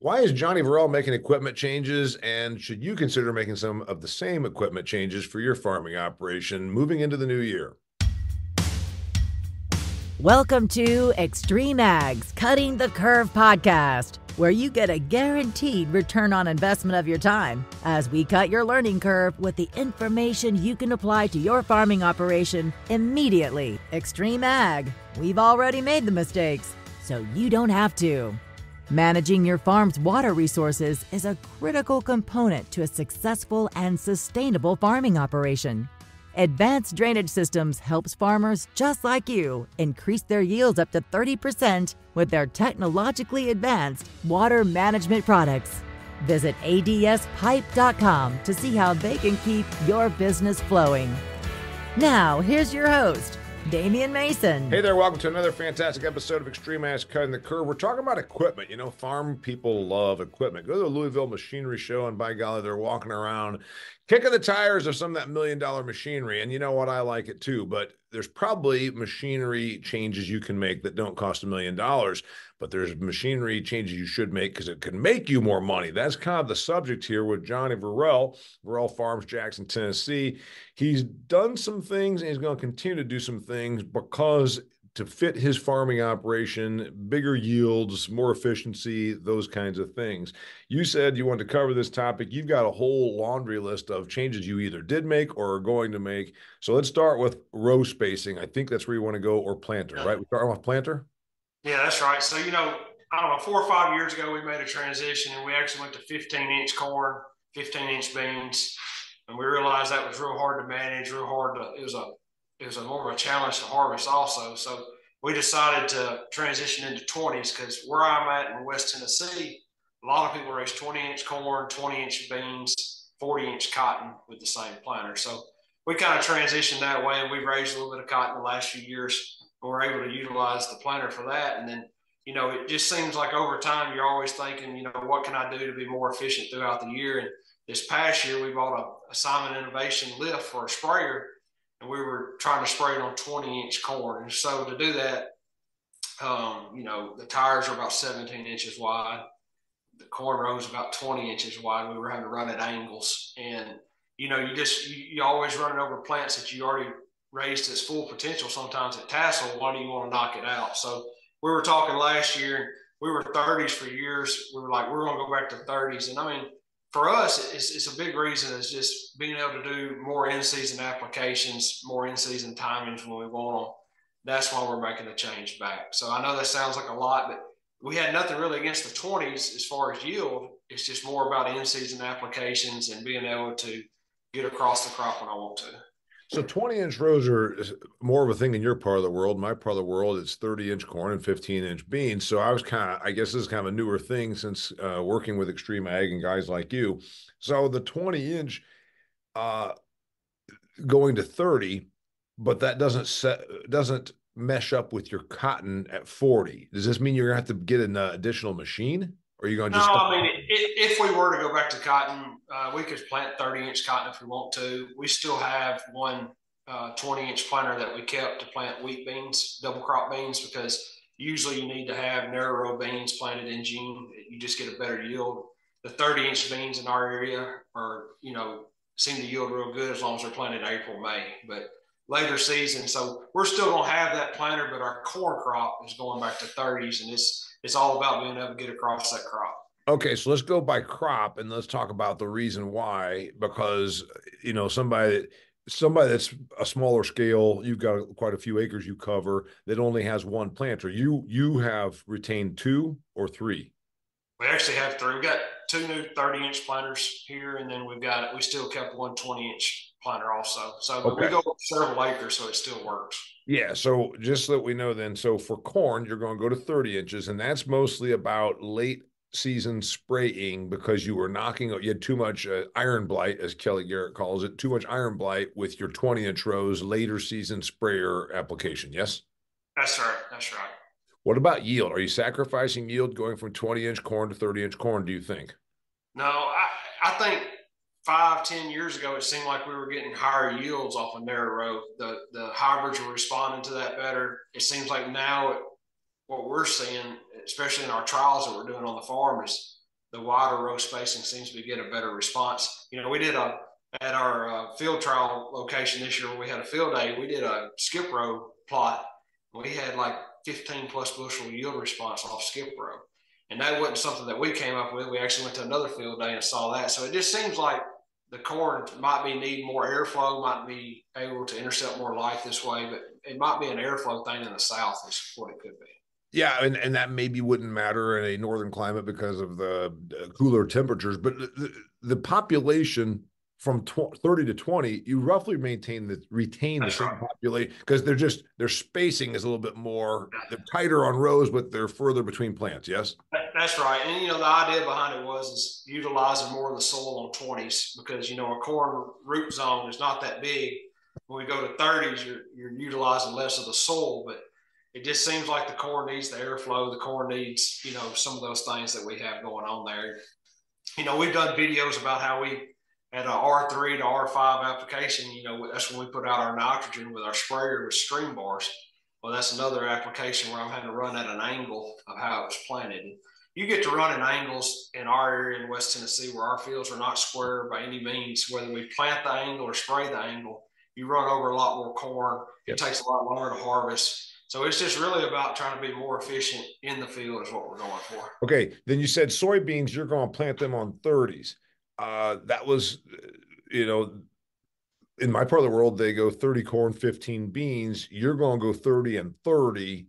Why is Johnny Varell making equipment changes, and should you consider making some of the same equipment changes for your farming operation moving into the new year? Welcome to Extreme Ag's Cutting the Curve podcast, where you get a guaranteed return on investment of your time as we cut your learning curve with the information you can apply to your farming operation immediately. Extreme Ag, we've already made the mistakes, so you don't have to. Managing your farm's water resources is a critical component to a successful and sustainable farming operation. Advanced Drainage Systems helps farmers just like you increase their yields up to 30% with their technologically advanced water management products. Visit adspipe.com to see how they can keep your business flowing. Now, here's your host, Damian Mason. Hey there, welcome to another fantastic episode of Extreme Ag's Cutting the Curve. We're talking about equipment. You know, farm people love equipment. Go to the Louisville Machinery Show, and by golly, they're walking around kicking the tires of some of that million-dollar machinery. And you know what? I like it too. But there's probably machinery changes you can make that don't cost $1 million. But there's machinery changes you should make because it can make you more money. That's kind of the subject here with Johnny Varell, Varell Farms, Jackson, Tennessee. He's done some things, and he's going to continue to do some things because to fit his farming operation, bigger yields, more efficiency, those kinds of things. You said you wanted to cover this topic. You've got a whole laundry list of changes you either did make or are going to make. So let's start with row spacing. I think that's where you want to go, or planter, right? We start off planter? Yeah, that's right. So, I don't know, 4 or 5 years ago, we made a transition and we actually went to 15-inch corn, 15-inch beans. And we realized that was real hard to manage, real hard to, it was a more of a challenge to harvest also. So we decided to transition into 20s because where I'm at in West Tennessee, a lot of people raise 20-inch corn, 20-inch beans, 40-inch cotton with the same planter. So we kind of transitioned that way, and we've raised a little bit of cotton the last few years. And we're able to utilize the planter for that. And then, it just seems like over time, you're always thinking, what can I do to be more efficient throughout the year? And this past year, we bought a Simon Innovation lift for a sprayer, and we were trying to spray it on 20-inch corn. And so to do that, the tires are about 17 inches wide. The corn row is about 20 inches wide. We were having to run at angles. And, you always running over plants that you already raised its full potential, sometimes at tassel. Why do you want to knock it out? So we were talking last year, we were 30s for years. We were like, we're going to go back to 30s. And for us, it's a big reason is just being able to do more in-season applications, more in-season timings when we want them. That's why we're making the change back. So I know that sounds like a lot, but we had nothing really against the 20s as far as yield. It's just more about in-season applications and being able to get across the crop when I want to. So 20-inch rows are more of a thing in your part of the world. My part of the world, it's 30-inch corn and 15-inch beans. So I guess this is kind of a newer thing since working with Extreme Ag and guys like you. So the 20-inch going to 30, but that doesn't mesh up with your cotton at 40. Does this mean you're going to have to get an additional machine? Or are you going to just... No, if we were to go back to cotton, we could plant 30-inch cotton if we want to. We still have one 20-inch planter that we kept to plant wheat beans, double crop beans, because usually you need to have narrow row beans planted in June. You just get a better yield. The 30-inch beans in our area are, seem to yield real good as long as they're planted April, May. But later season, so we're still going to have that planter, but our corn crop is going back to 30s, and it's all about being able to get across that crop. Okay, so let's go by crop and let's talk about the reason why, because, somebody that's a smaller scale, you've got quite a few acres you cover, that only has one planter. You have retained 2 or 3? We actually have 3. We've got 2 new 30-inch planters here, and then we still kept one 20-inch planter also. So okay. We go several acres, so it still works. Yeah, so just so that we know then, so for corn, you're going to go to 30 inches, and that's mostly about late season spraying because you had too much iron blight, as Kelly Garrett calls it, too much iron blight with your 20-inch rows, later season sprayer application, yes? That's right. What about yield? Are you sacrificing yield going from 20-inch corn to 30-inch corn, do you think? No, I think 5-10 years ago, it seemed like we were getting higher yields off a narrow row. The hybrids were responding to that better. It seems like now what we're seeing, especially in our trials that we're doing on the farm, is the wider row spacing seems to be getting a better response. You know, we did at our field trial location this year, when we had a field day, we did a skip row plot. We had like 15 plus bushel yield response off skip row. And that wasn't something that we came up with. We actually went to another field day and saw that. So it just seems like the corn might be needing more airflow, might be able to intercept more light this way, but it might be an airflow thing in the south is what it could be. Yeah, and that maybe wouldn't matter in a northern climate because of the cooler temperatures, but the population from 30 to 20, you roughly retain the same population because their spacing is a little bit more, they're tighter on rows, but they're further between plants. Yes, that's right. And you know, the idea behind it is utilizing more of the soil on 20s because you know a corn root zone is not that big. When we go to 30s, you're utilizing less of the soil, but it just seems like the corn needs the airflow. The corn needs, you know, some of those things that we have going on there. You know, we've done videos about how we at an R3 to R5 application, you know, that's when we put out our nitrogen with our sprayer with stream bars. Well, that's another application where I'm having to run at an angle of how it was planted. You get to run at angles in our area in West Tennessee where our fields are not square by any means. Whether we plant the angle or spray the angle, you run over a lot more corn. Yep. It takes a lot longer to harvest. So it's just really about trying to be more efficient in the field is what we're going for. Okay. Then you said soybeans, you're going to plant them on 30s. That was, you know, in my part of the world, they go 30 corn, 15 beans. You're going to go 30 and 30.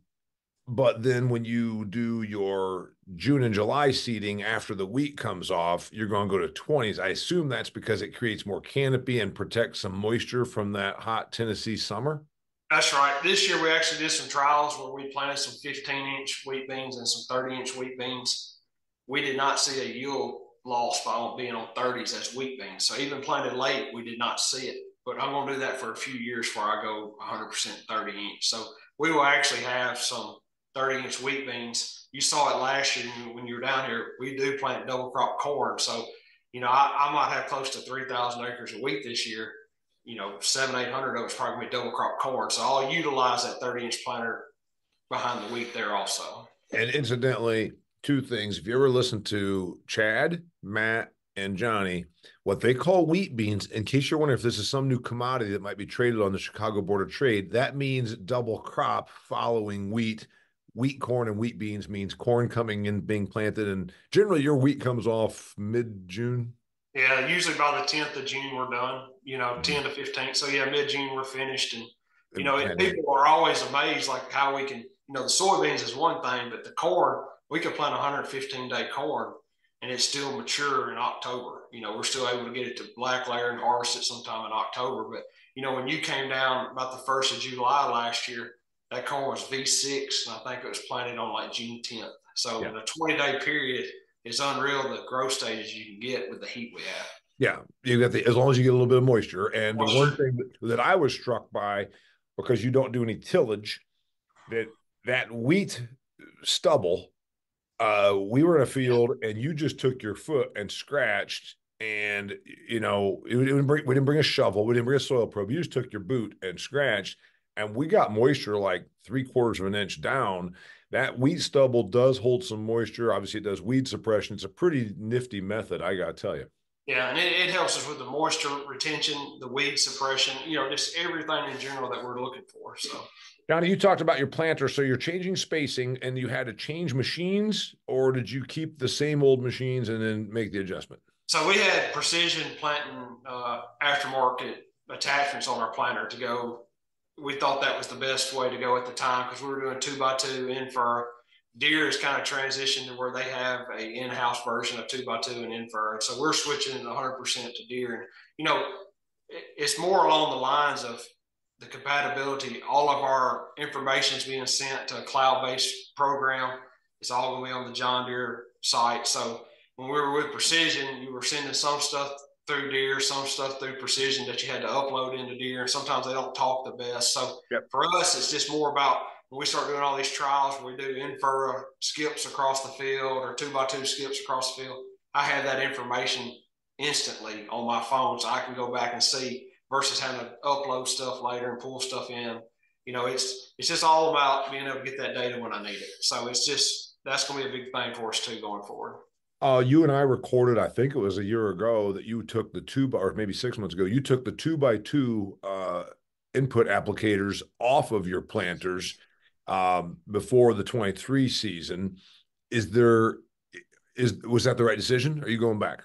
But then when you do your June and July seeding after the wheat comes off, you're going to go to 20s. I assume that's because it creates more canopy and protects some moisture from that hot Tennessee summer. That's right. This year we actually did some trials where we planted some 15-inch wheat beans and some 30-inch wheat beans. We did not see a yield loss by being on 30s as wheat beans. So even planted late, we did not see it. But I'm going to do that for a few years before I go 100% 30-inch. So we will actually have some 30-inch wheat beans. You saw it last year when you were down here. We do plant double crop corn. So, you know, I might have close to 3,000 acres of wheat this year. You know, 700-800 of it's probably going to be double crop corn. So I'll utilize that 30-inch planter behind the wheat there also. And incidentally, two things. If you ever listen to Chad, Matt, and Johnny, what they call wheat beans, in case you're wondering if this is some new commodity that might be traded on the Chicago Board of Trade, that means double crop following wheat. Wheat, corn, and wheat beans means corn coming in, being planted. And generally your wheat comes off mid-June. Yeah, usually by the 10th of June, we're done, you know, 10 to 15. So, yeah, mid-June, we're finished. And, you know, people are always amazed, like, how we can, you know, the soybeans is one thing, but the corn, we can plant 115-day corn, and it's still mature in October. You know, we're still able to get it to black layer and harvest it sometime in October. But, you know, when you came down about the 1st of July last year, that corn was V6, and I think it was planted on, like, June 10th. So, in a 20-day period, it's unreal the growth stages you can get with the heat we have. Yeah, you got as long as you get a little bit of moisture. And the one thing that I was struck by, because you don't do any tillage, that wheat stubble, we were in a field and you just took your foot and scratched, and you know we didn't bring a shovel, we didn't bring a soil probe. You just took your boot and scratched, and we got moisture like 3/4 of an inch down. That wheat stubble does hold some moisture. Obviously, it does weed suppression. It's a pretty nifty method, I got to tell you. Yeah, and it helps us with the moisture retention, the weed suppression, you know, just everything in general that we're looking for. So, Johnny, you talked about your planter. So you're changing spacing, and you had to change machines, or did you keep the same old machines and then make the adjustment? So we had precision planting aftermarket attachments on our planter to go. We thought that was the best way to go at the time because we were doing 2x2 in-fur. Deere has kind of transitioned to where they have a in-house version of 2x2 and in-fur. And so we're switching 100% to Deere. And, you know, it's more along the lines of the compatibility. All of our information is being sent to a cloud-based program. It's all going to be on the John Deere site. So when we were with Precision, you were sending some stuff through Deere, some stuff through Precision that you had to upload into Deere, and sometimes they don't talk the best. So for us, it's just more about when we start doing all these trials where we do in-fur skips across the field or 2x2 skips across the field, I have that information instantly on my phone so I can go back and see versus having to upload stuff later and pull stuff in. You know, it's just all about being able to get that data when I need it. So it's just, that's going to be a big thing for us too going forward. You and I recorded, I think it was a year ago, that you took the or maybe 6 months ago, you took the 2x2 input applicators off of your planters before the 23 season. Was that the right decision? Or are you going back?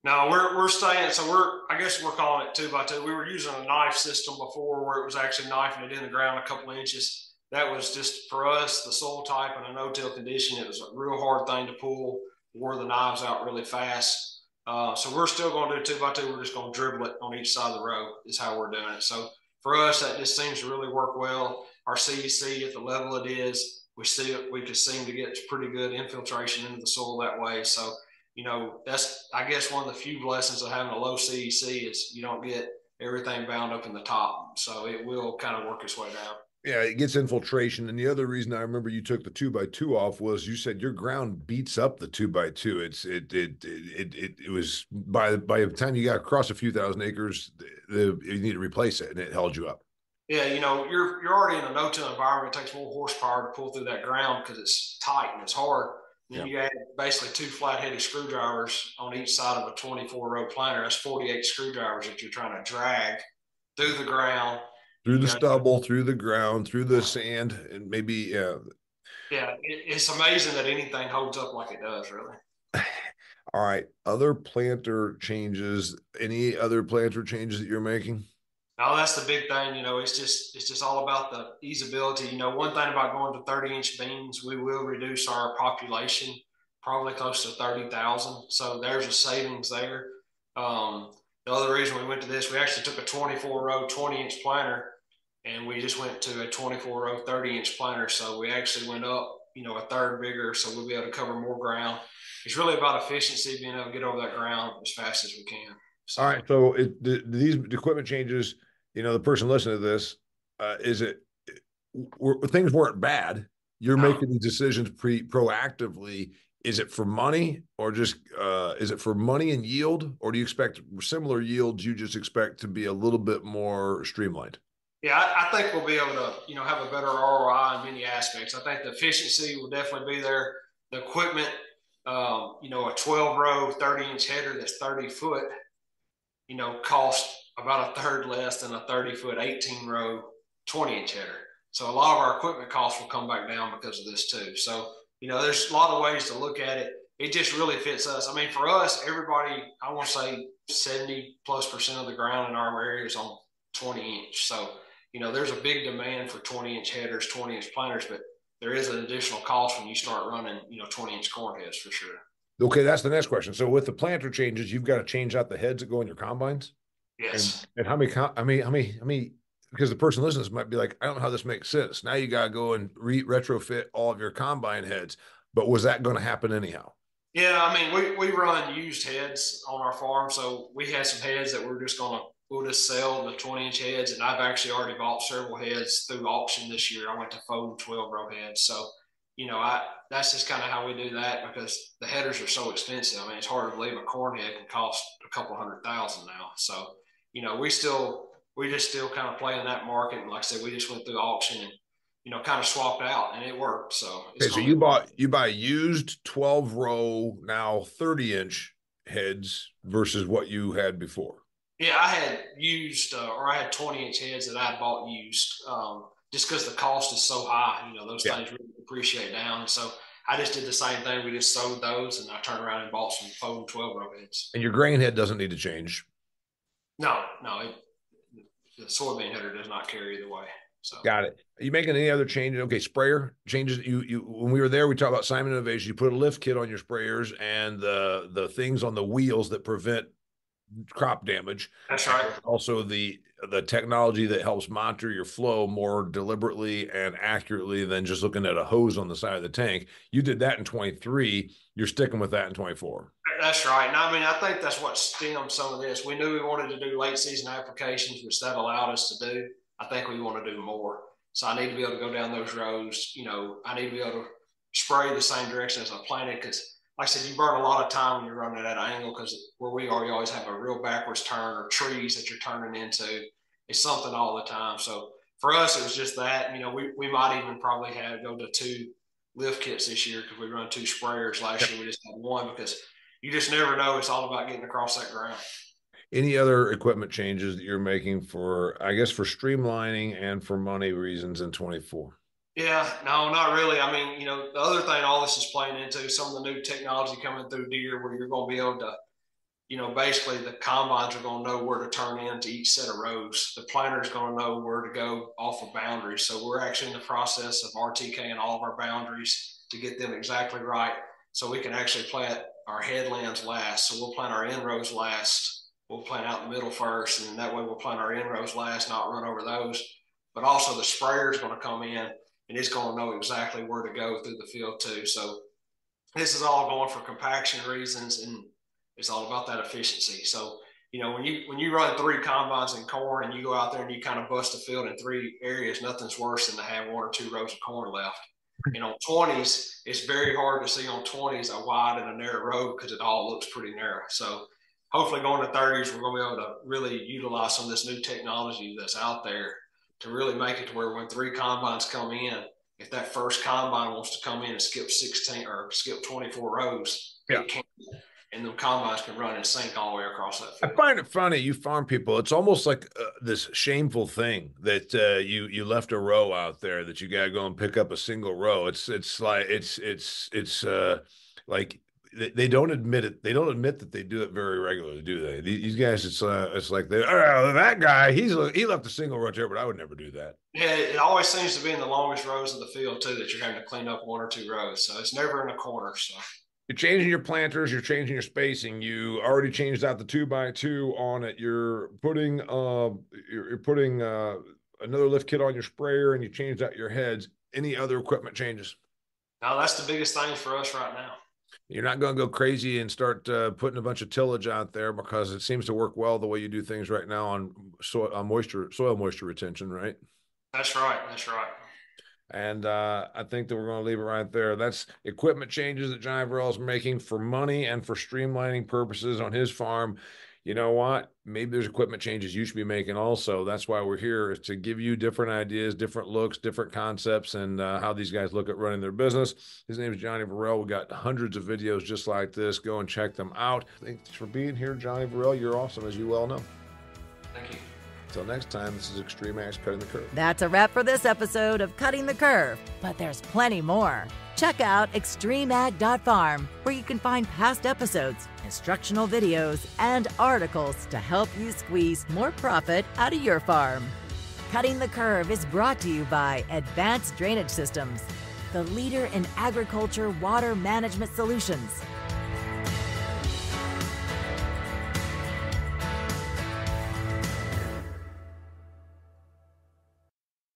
No, we're staying. So I guess we're calling it 2x2. We were using a knife system before where it was actually knifing it in the ground a couple of inches. That was just for us, the soil type and a no-till condition. It was a real hard thing to pull, wore the knives out really fast. So we're still going to do 2x2. We're just going to dribble it on each side of the row is how we're doing it. So for us, that just seems to really work well. Our CEC at the level it is, we could seem to get pretty good infiltration into the soil that way. So that's, I guess, one of the few blessings of having a low CEC is you don't get everything bound up in the top. So it will kind of work its way down. Yeah, it gets infiltration. And the other reason I remember you took the 2x2 off was you said your ground beats up the 2x2. It was by the time you got across a few thousand acres, you need to replace it, and it held you up. Yeah, you're already in a no-till environment. It takes more horsepower to pull through that ground because it's tight and it's hard. Then you add basically 2 flat-headed screwdrivers on each side of a 24-row planter. That's 48 screwdrivers that you're trying to drag through the ground. Through the stubble, through the ground, through the sand, and maybe, yeah. Yeah, it's amazing that anything holds up like it does, really. All right. Other planter changes, any other planter changes that you're making? No, that's the big thing. It's just all about the easeability. One thing about going to 30-inch beans, we will reduce our population probably close to 30,000. So there's a savings there. The other reason we went to this, we actually took a 24-row 20-inch planter, and we just went to a 24-row 30-inch planter. So we actually went up, a third bigger, so we'll be able to cover more ground. It's really about efficiency, being able to get over that ground as fast as we can. So, all right. So these equipment changes, the person listening to this, things weren't bad. You're making these decisions proactively. Is it for money, or just is it for money and yield, or do you expect similar yields? You just expect to be a little bit more streamlined? Yeah, I think we'll be able to, have a better ROI in many aspects. I think the efficiency will definitely be there. The equipment, a 12-row, 30-inch header that's 30 foot, cost about a third less than a 30-foot, 18-row, 20-inch header. So a lot of our equipment costs will come back down because of this too. So, there's a lot of ways to look at it. It just really fits us. I mean, for us, everybody, I want to say 70+% of the ground in our area is on 20-inch. So, there's a big demand for 20-inch headers, 20-inch planters, but there is an additional cost when you start running, 20-inch corn heads for sure. Okay, that's the next question. So with the planter changes, you've got to change out the heads that go in your combines? Yes. And how many, because the person listening to this might be like, I don't know how this makes sense. Now you got to go and retrofit all of your combine heads. But was that going to happen anyhow? Yeah, I mean, we run used heads on our farm. So we had some heads that we'll just sell the 20-inch heads. And I've actually already bought several heads through auction this year. I went to folding 12-row heads. So, that's just kind of how we do that, because the headers are so expensive. I mean, it's hard to believe a corn head can cost a couple $100,000 now. So, we just still kind of play in that market. And like I said, we just went through auction and, kind of swapped out, and it worked. So, so you buy used 12-row, now 30-inch heads versus what you had before. Yeah, I had used, or I had 20-inch heads that I bought used, just because the cost is so high. Those things really depreciate down. So I just did the same thing. We just sold those, and I turned around and bought some folding 12-row heads. And your grain head doesn't need to change. No, the soybean header does not carry either way. So got it. Are you making any other changes? Okay, sprayer changes. You when we were there, we talked about Simon Innovation. You put a lift kit on your sprayers and the things on the wheels that prevent crop damage. That's right. And also the technology that helps monitor your flow more deliberately and accurately than just looking at a hose on the side of the tank. You did that in 23. You're sticking with that in 24. That's right. And I mean, I think that's what stemmed some of this. We knew we wanted to do late season applications, which that allowed us to do. I think we want to do more. So I need to be able to go down those rows. I need to be able to spray the same direction as I planted, because like I said, you burn a lot of time when you're running at an angle, because where we are, you always have a real backwards turn, or trees that you're turning into. It's something all the time. So for us, it was just that, we might even probably go to lift kits this year because we run 2 sprayers. Last year we just had 1 because you just never know. It's all about getting across that ground. Any other equipment changes that you're making for, I guess, for streamlining and for money reasons in 24? Yeah, no, not really. I mean, the other thing all this is playing into some of the new technology coming through Deere where you're going to be able to, basically the combines are going to know where to turn into each set of rows. The planter is going to know where to go off of boundaries. So we're actually in the process of RTKing all of our boundaries to get them exactly right. So we can actually plant our headlands last. So we'll plant our inrows last. We'll plant out in the middle first. And that way we'll plant our inrows last, not run over those. But also the sprayer is going to come in and it's going to know exactly where to go through the field too. So this is all going for compaction reasons, and it's all about that efficiency. So, when you run 3 combines in corn and you go out there and you kind of bust the field in 3 areas, nothing's worse than to have 1 or 2 rows of corn left. And on 20s, it's very hard to see on 20s a wide and a narrow road because it all looks pretty narrow. So hopefully going to 30s, we're going to be able to really utilize some of this new technology that's out there to really make it to where when 3 combines come in, if that first combine wants to come in and skip 16 or skip 24 rows, it can. And the combines can run and sink all the way across that field. I find it funny, you farm people, it's almost like this shameful thing that you left a row out there that you got to go and pick up a single row. It's like like they don't admit it. They don't admit that they do it very regularly, do they? These guys, it's like that guy, he left a single row there, but I would never do that. Yeah, it always seems to be in the longest rows of the field too that you're having to clean up 1 or 2 rows. So it's never in a corner. So. You're changing your planters, you're changing your spacing. You already changed out the 2x2 on it. You're putting another lift kit on your sprayer, and you changed out your heads. Any other equipment changes? No, that's the biggest thing for us right now. You're not going to go crazy and start putting a bunch of tillage out there because it seems to work well the way you do things right now on soil moisture retention, right? That's right. That's right. And I think that we're going to leave it right there. That's equipment changes that Johnny Varrell is making for money and for streamlining purposes on his farm. You know what? Maybe there's equipment changes you should be making also. That's why we're here, is to give you different ideas, different looks, different concepts, and how these guys look at running their business. His name is Johnny Varrell. We got hundreds of videos just like this. Go and check them out. Thanks for being here, Johnny Varrell. You're awesome, as you well know. Thank you. Until next time, this is Extreme Ag Cutting the Curve. That's a wrap for this episode of Cutting the Curve, but there's plenty more. Check out extremeag.farm, where you can find past episodes, instructional videos, and articles to help you squeeze more profit out of your farm. Cutting the Curve is brought to you by Advanced Drainage Systems, the leader in agriculture water management solutions.